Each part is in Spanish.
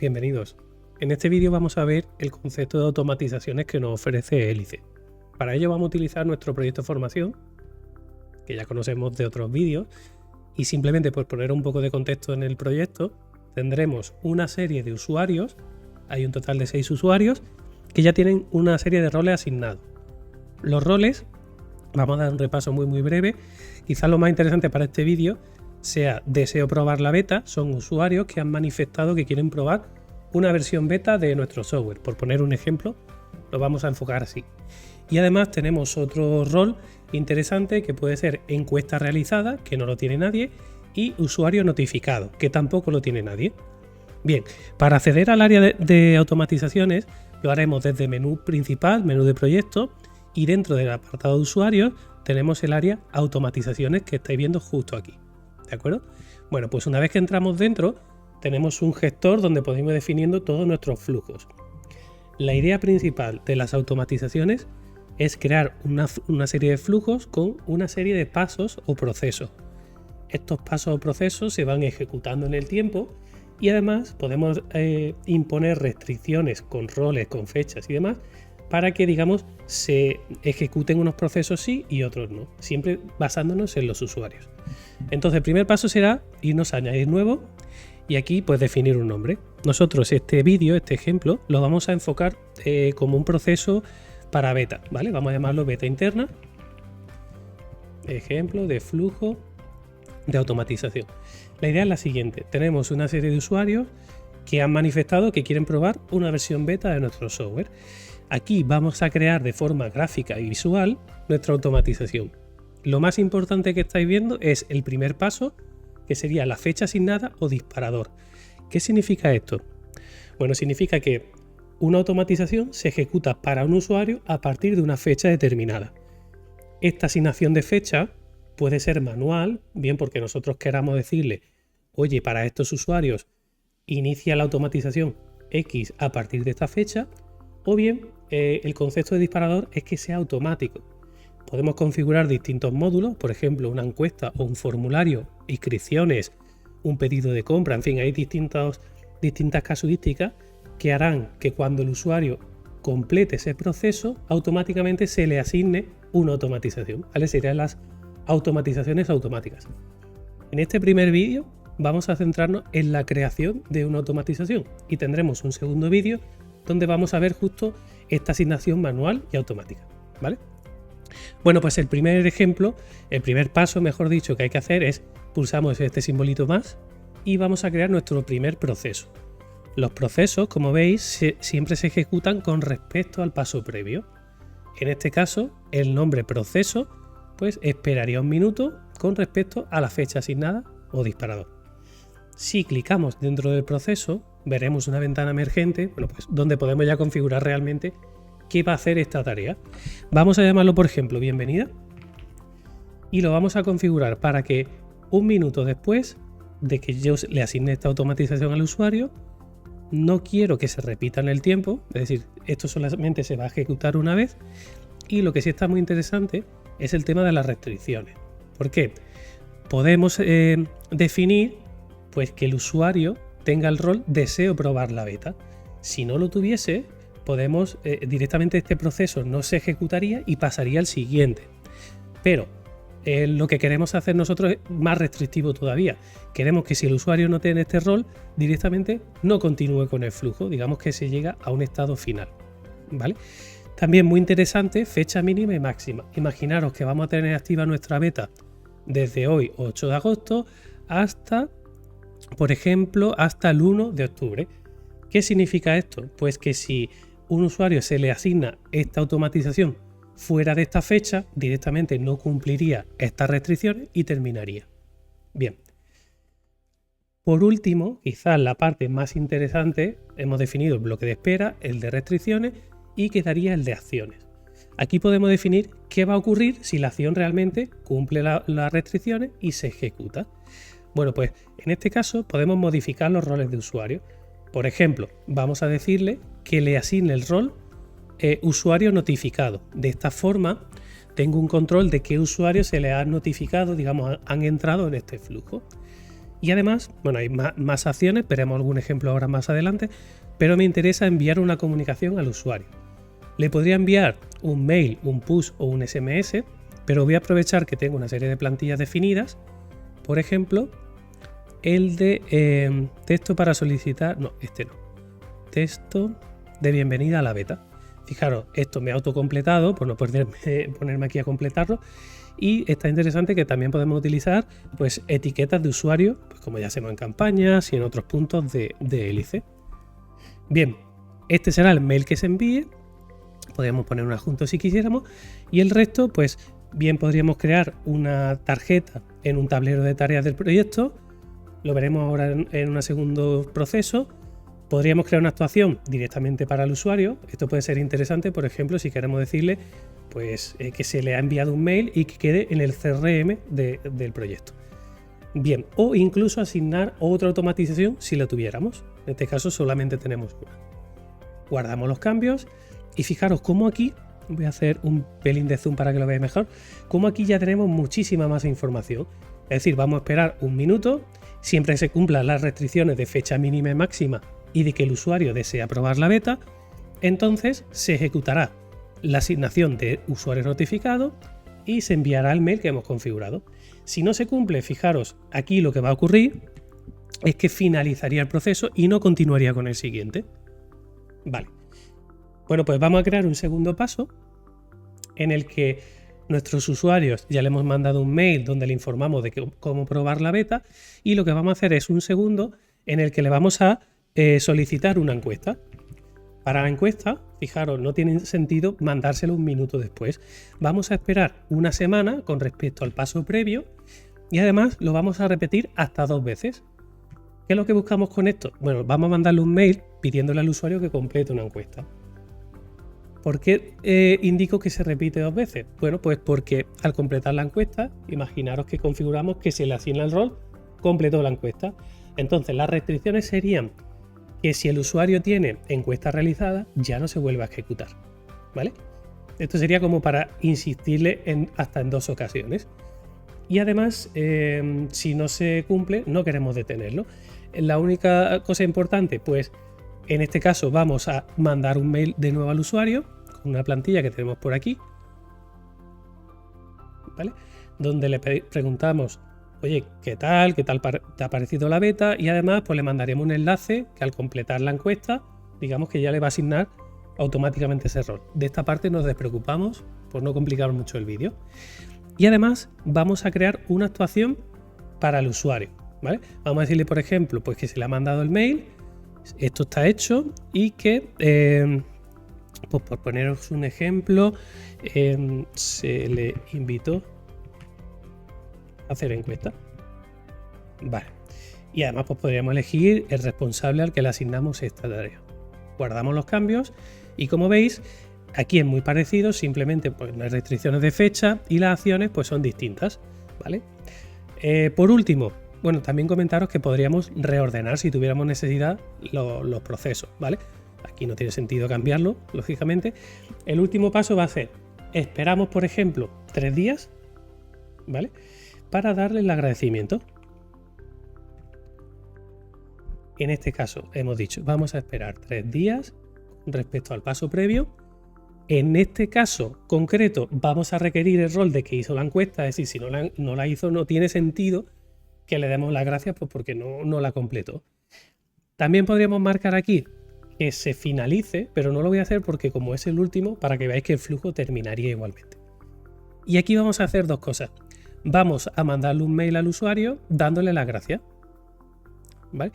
Bienvenidos. En este vídeo vamos a ver el concepto de automatizaciones que nos ofrece Hélice. Para ello vamos a utilizar nuestro proyecto de formación, que ya conocemos de otros vídeos, y simplemente por poner un poco de contexto en el proyecto, tendremos una serie de usuarios, hay un total de 6 usuarios, que ya tienen una serie de roles asignados. Los roles, vamos a dar un repaso muy breve, quizás lo más interesante para este vídeo sea deseo probar la beta, son usuarios que han manifestado que quieren probar una versión beta de nuestro software. Por poner un ejemplo, lo vamos a enfocar así. Y además tenemos otro rol interesante que puede ser encuesta realizada, que no lo tiene nadie, y usuario notificado, que tampoco lo tiene nadie. Bien, para acceder al área de automatizaciones lo haremos desde menú principal, menú de proyecto, y dentro del apartado de usuarios tenemos el área automatizaciones que estáis viendo justo aquí. ¿De acuerdo? Bueno, pues una vez que entramos dentro, tenemos un gestor donde podemos ir definiendo todos nuestros flujos. La idea principal de las automatizaciones es crear una serie de flujos con una serie de pasos o procesos. Estos pasos o procesos se van ejecutando en el tiempo y además podemos imponer restricciones con roles, con fechas y demás para que, digamos, se ejecuten unos procesos sí y otros no, siempre basándonos en los usuarios. Entonces el primer paso será irnos a añadir nuevo y aquí pues definir un nombre. Nosotros este vídeo, este ejemplo, lo vamos a enfocar como un proceso para beta, ¿vale? Vamos a llamarlo beta interna, ejemplo de flujo de automatización. La idea es la siguiente: tenemos una serie de usuarios que han manifestado que quieren probar una versión beta de nuestro software. Aquí vamos a crear de forma gráfica y visual nuestra automatización. Lo más importante que estáis viendo es el primer paso, que sería la fecha asignada o disparador. ¿Qué significa esto? Bueno, significa que una automatización se ejecuta para un usuario a partir de una fecha determinada. Esta asignación de fecha puede ser manual, bien porque nosotros queramos decirle, oye, para estos usuarios inicia la automatización X a partir de esta fecha, o bien el concepto de disparador es que sea automático. Podemos configurar distintos módulos, por ejemplo, una encuesta o un formulario, inscripciones, un pedido de compra, en fin, hay distintas casuísticas que harán que cuando el usuario complete ese proceso, automáticamente se le asigne una automatización, ¿vale? Serían las automatizaciones automáticas. En este primer vídeo vamos a centrarnos en la creación de una automatización y tendremos un segundo vídeo donde vamos a ver justo esta asignación manual y automática, ¿vale? Bueno, pues el primer ejemplo, el primer paso, mejor dicho, que hay que hacer es pulsamos este simbolito más y vamos a crear nuestro primer proceso. Los procesos, como veis, siempre se ejecutan con respecto al paso previo. En este caso, el nombre proceso, pues esperaría un minuto con respecto a la fecha asignada o disparador. Si clicamos dentro del proceso, veremos una ventana emergente, bueno, pues donde podemos ya configurar realmente qué va a hacer esta tarea. Vamos a llamarlo, por ejemplo, bienvenida, y lo vamos a configurar para que un minuto después de que yo le asigne esta automatización al usuario, no quiero que se repita en el tiempo, es decir, esto solamente se va a ejecutar una vez. Y lo que sí está muy interesante es el tema de las restricciones. ¿Por qué? Podemos definir pues que el usuario tenga el rol deseo probar la beta. Si no lo tuviese, podemos directamente este proceso no se ejecutaría y pasaría al siguiente. Pero lo que queremos hacer nosotros es más restrictivo todavía. Queremos que si el usuario no tiene este rol, directamente no continúe con el flujo, digamos que se llega a un estado final, ¿vale? También muy interesante, fecha mínima y máxima. Imaginaros que vamos a tener activa nuestra beta desde hoy, 8 de agosto, hasta, por ejemplo, hasta el 1 de octubre. ¿Qué significa esto? Pues que si un usuario se le asigna esta automatización fuera de esta fecha, directamente no cumpliría estas restricciones y terminaría. Bien. Por último, quizás la parte más interesante, hemos definido el bloque de espera, el de restricciones y quedaría el de acciones. Aquí podemos definir qué va a ocurrir si la acción realmente cumple las restricciones y se ejecuta. Bueno, pues en este caso podemos modificar los roles de usuario. Por ejemplo, vamos a decirle que le asigne el rol usuario notificado. De esta forma tengo un control de qué usuarios se les ha notificado, digamos, han entrado en este flujo. Y además, bueno, hay más acciones, veremos algún ejemplo ahora más adelante, pero me interesa enviar una comunicación al usuario. Le podría enviar un mail, un push o un SMS, pero voy a aprovechar que tengo una serie de plantillas definidas. Por ejemplo, el de texto para solicitar, no, este no, texto de bienvenida a la beta. Fijaros, esto me ha autocompletado por no ponerme aquí a completarlo, y está interesante que también podemos utilizar pues etiquetas de usuario, pues como ya hacemos en campañas y en otros puntos de hélice. Bien, este será el mail que se envíe, podríamos poner un adjunto si quisiéramos, y el resto pues bien podríamos crear una tarjeta en un tablero de tareas del proyecto, lo veremos ahora en un segundo proceso. Podríamos crear una actuación directamente para el usuario. Esto puede ser interesante, por ejemplo, si queremos decirle pues, que se le ha enviado un mail y que quede en el CRM del proyecto. Bien, o incluso asignar otra automatización si la tuviéramos. En este caso solamente tenemos una. Guardamos los cambios y fijaros cómo aquí, voy a hacer un pelín de zoom para que lo veáis mejor, cómo aquí ya tenemos muchísima más información. Es decir, vamos a esperar un minuto, siempre se cumplan las restricciones de fecha mínima y máxima y de que el usuario desea probar la beta, entonces se ejecutará la asignación de usuario notificado y se enviará el mail que hemos configurado. Si no se cumple, fijaros, aquí lo que va a ocurrir es que finalizaría el proceso y no continuaría con el siguiente. Vale. Bueno, pues vamos a crear un segundo paso en el que nuestros usuarios ya le hemos mandado un mail donde le informamos de cómo probar la beta, y lo que vamos a hacer es un segundo en el que le vamos a solicitar una encuesta. Para la encuesta, fijaros, no tiene sentido mandárselo un minuto después. Vamos a esperar una semana con respecto al paso previo y además lo vamos a repetir hasta 2 veces. ¿Qué es lo que buscamos con esto? Bueno, vamos a mandarle un mail pidiéndole al usuario que complete una encuesta. ¿Por qué indico que se repite 2 veces? Bueno, pues porque al completar la encuesta, imaginaros que configuramos que se le asigna el rol, completó la encuesta. Entonces las restricciones serían que si el usuario tiene encuesta realizada, ya no se vuelve a ejecutar, ¿vale? Esto sería como para insistirle hasta en 2 ocasiones. Y además, si no se cumple, no queremos detenerlo. La única cosa importante, pues en este caso vamos a mandar un mail de nuevo al usuario con una plantilla que tenemos por aquí, ¿vale? Donde le preguntamos: oye, ¿qué tal? ¿Qué tal te ha parecido la beta? Y además pues le mandaremos un enlace que al completar la encuesta, digamos que ya le va a asignar automáticamente ese rol. De esta parte nos despreocupamos por no complicar mucho el vídeo. Y además vamos a crear una actuación para el usuario, ¿vale? Vamos a decirle, por ejemplo, pues que se le ha mandado el mail, esto está hecho y que, pues por poneros un ejemplo, se le invitó hacer encuesta. Vale. Y además pues podríamos elegir el responsable al que le asignamos esta tarea. Guardamos los cambios y como veis aquí es muy parecido, simplemente pues las restricciones de fecha y las acciones pues son distintas, ¿vale? Por último, bueno, también comentaros que podríamos reordenar si tuviéramos necesidad los procesos, ¿vale? Aquí no tiene sentido cambiarlo, lógicamente. El último paso va a ser, esperamos por ejemplo 3 días, ¿vale?, para darle el agradecimiento. En este caso hemos dicho, vamos a esperar 3 días respecto al paso previo. En este caso concreto vamos a requerir el rol de que hizo la encuesta, es decir, si no la hizo, no tiene sentido que le demos las gracias pues porque no la completó. También podríamos marcar aquí que se finalice, pero no lo voy a hacer porque como es el último, para que veáis que el flujo terminaría igualmente. Y aquí vamos a hacer 2 cosas. Vamos a mandarle un mail al usuario dándole las gracias, ¿vale?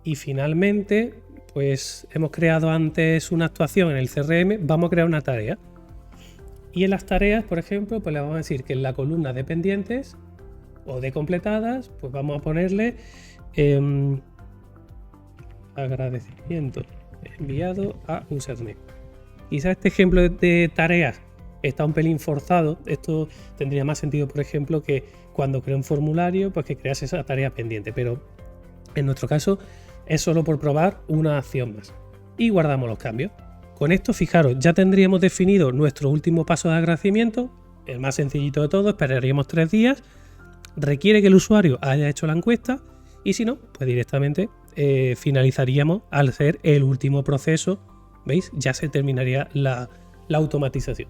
Y finalmente, pues hemos creado antes una actuación en el CRM, vamos a crear una tarea. Y en las tareas, por ejemplo, pues le vamos a decir que en la columna de pendientes o de completadas, pues vamos a ponerle agradecimiento enviado a username. Quizá este ejemplo de tareas está un pelín forzado. Esto tendría más sentido, por ejemplo, que cuando creo un formulario, pues que creas esa tarea pendiente, pero en nuestro caso es solo por probar una acción más. Y guardamos los cambios. Con esto, fijaros, ya tendríamos definido nuestro último paso de agradecimiento el más sencillito de todo, esperaríamos 3 días, requiere que el usuario haya hecho la encuesta y si no, pues directamente finalizaríamos al ser el último proceso, ¿veis? Ya se terminaría la automatización.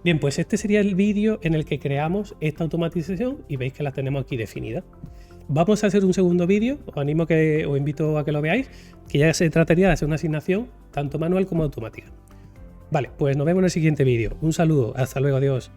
Bien, pues este sería el vídeo en el que creamos esta automatización y veis que la tenemos aquí definida. Vamos a hacer un segundo vídeo, os invito a que lo veáis, que ya se trataría de hacer una asignación tanto manual como automática. Vale, pues nos vemos en el siguiente vídeo. Un saludo, hasta luego, adiós.